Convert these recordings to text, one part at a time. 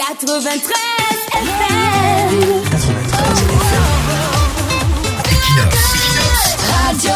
93 FM. Radio.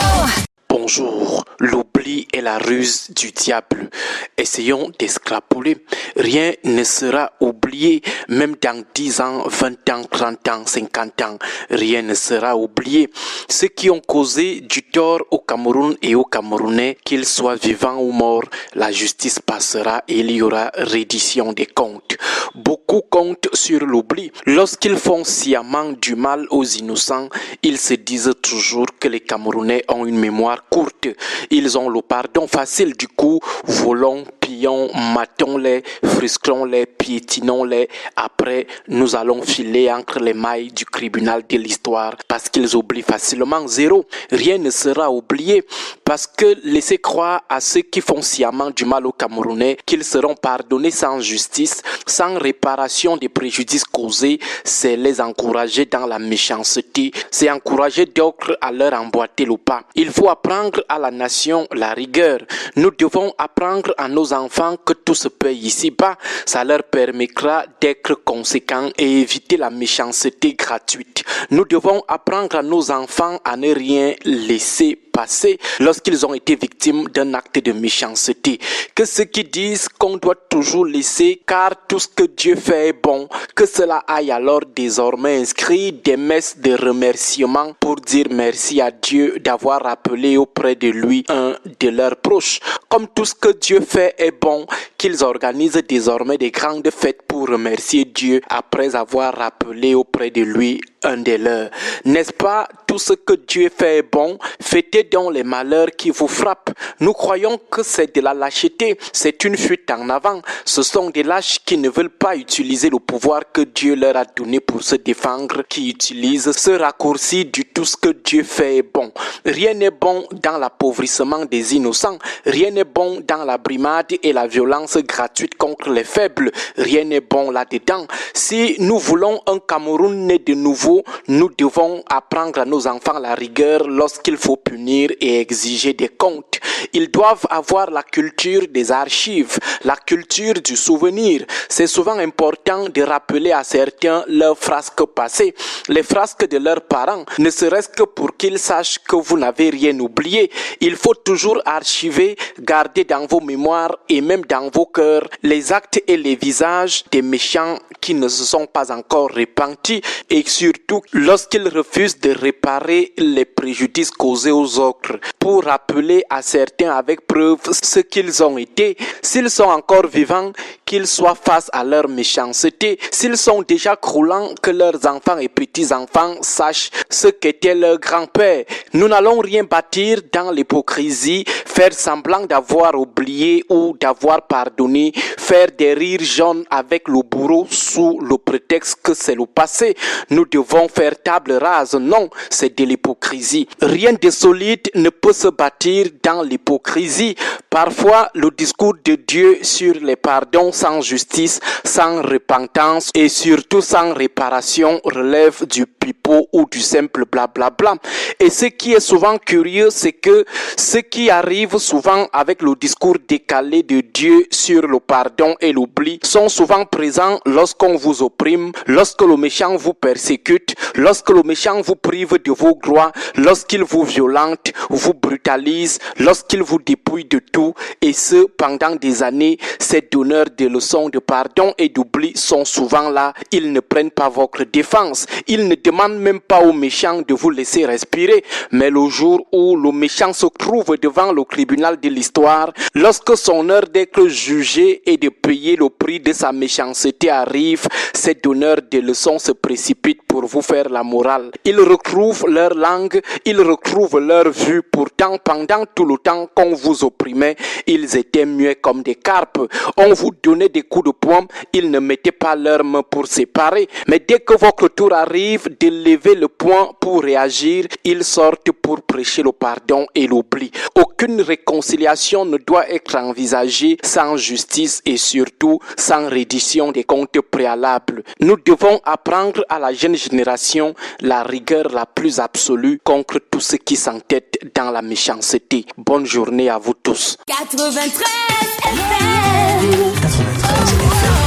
Bonjour, l'oubli est la ruse du diable. Essayons d'extrapoler. Rien ne sera oublié, même dans 10 ans, 20 ans, 30 ans, 50 ans. Rien ne sera oublié. Ceux qui ont causé du tort au Cameroun et aux Camerounais, qu'ils soient vivants ou morts, la justice passera et il y aura reddition des comptes. Beaucoup comptent sur l'oubli. Lorsqu'ils font sciemment du mal aux innocents, ils se disent toujours que les Camerounais ont une mémoire courte. Ils ont le pardon facile, du coup, volons, pillons, matons-les, frusquons-les, piétinons-les. Après, nous allons filer entre les mailles du tribunal de l'histoire parce qu'ils oublient facilement. Zéro. Rien ne sera oublié parce que laissez croire à ceux qui font sciemment du mal aux Camerounais qu'ils seront pardonnés sans justice, sans réparation des préjudices causés, c'est les encourager dans la méchanceté, c'est encourager d'autres à leur emboîter le pas. Il faut apprendre à la nation la rigueur. Nous devons apprendre à nos enfants que tout se paye ici-bas. Ça leur permettra d'être conséquents et éviter la méchanceté gratuite. Nous devons apprendre à nos enfants à ne rien laisser passer lorsqu'ils ont été victimes d'un acte de méchanceté. Que ceux qui disent qu'on doit toujours laisser car tout ce que Dieu fait est bon, que cela aille alors désormais inscrit des messes de remerciement pour dire merci à Dieu d'avoir rappelé auprès de lui un de leurs proches. Comme tout ce que Dieu fait est bon, qu'ils organisent désormais des grandes fêtes pour remercier Dieu après avoir rappelé auprès de lui un des leurs. N'est-ce pas, tout ce que Dieu fait est bon? Fêtez donc les malheurs qui vous frappent. Nous croyons que c'est de la lâcheté, c'est une fuite en avant. Ce sont des lâches qui ne veulent pas utiliser le pouvoir que Dieu leur a donné pour se défendre, qui utilisent ce raccourci du tout ce que Dieu fait est bon. Rien n'est bon dans l'appauvrissement des innocents, rien n'est bon dans la brimade et la violence gratuite contre les faibles, rien n'est bon là-dedans. Si nous voulons un Cameroun né de nouveau, nous devons apprendre à nos enfants la rigueur lorsqu'il faut punir et exiger des comptes. Ils doivent avoir la culture des archives, la culture du souvenir. C'est souvent important de rappeler à certains leurs frasques passées, les frasques de leurs parents, ne serait-ce que pour qu'ils sachent que vous n'avez rien oublié. Il faut toujours archiver, garder dans vos mémoires et même dans vos cœurs les actes et les visages des méchants qui ne se sont pas encore repentis et surtout lorsqu'ils refusent de réparer les préjudices causés aux autres pour rappeler à certains avec preuve ce qu'ils ont été. S'ils sont encore vivants, qu'ils soient face à leur méchanceté. S'ils sont déjà croulants, que leurs enfants et petits-enfants sachent ce qu'était leur grand-père. Nous n'allons rien bâtir dans l'hypocrisie, faire semblant d'avoir oublié ou d'avoir pardonné, faire des rires jaunes avec le bourreau sous le prétexte que c'est le passé. Nous devons faire table rase. Non, c'est de l'hypocrisie. Rien de solide ne peut se bâtir dans l'hypocrisie. Parfois, le discours de Dieu sur les pardons sans justice, sans repentance et surtout sans réparation relève du pipeau ou du simple blablabla. Et ce qui est souvent curieux, c'est que ce qui arrive souvent avec le discours décalé de Dieu sur le pardon et l'oubli sont souvent présents lorsqu'on vous opprime, lorsque le méchant vous persécute, lorsque le méchant vous prive de vos droits, lorsqu'il vous violente, vous brutalise, lorsqu'il vous dépouille de tout, et ce pendant des années. Ces donneurs de leçons de pardon et d'oubli sont souvent là. Ils ne prennent pas votre défense, ils ne demandent même pas au méchant de vous laisser respirer, mais le jour où le méchant se trouve devant le tribunal de l'histoire, lorsque son heure d'être jugé et de payer le prix de sa méchanceté arrive, ces donneurs de leçons se précipitent pour vous faire la morale. Ils retrouvent leur langue, ils retrouvent leur vue. Pourtant, pendant tout le temps qu'on vous opprimait, ils étaient muets comme des carpes. On vous donnait des coups de poing, ils ne mettaient pas leurs mains pour séparer. Mais dès que votre tour arrive de lever le poing pour réagir, ils sortent pour prêcher le pardon et l'oubli. Aucune réconciliation ne doit être envisagée sans justice et surtout sans reddition des comptes préalables. Nous devons apprendre à la jeune génération la rigueur la plus absolue contre tout ce qui s'entête dans la méchanceté. Bonne journée à vous tous. 93 FM.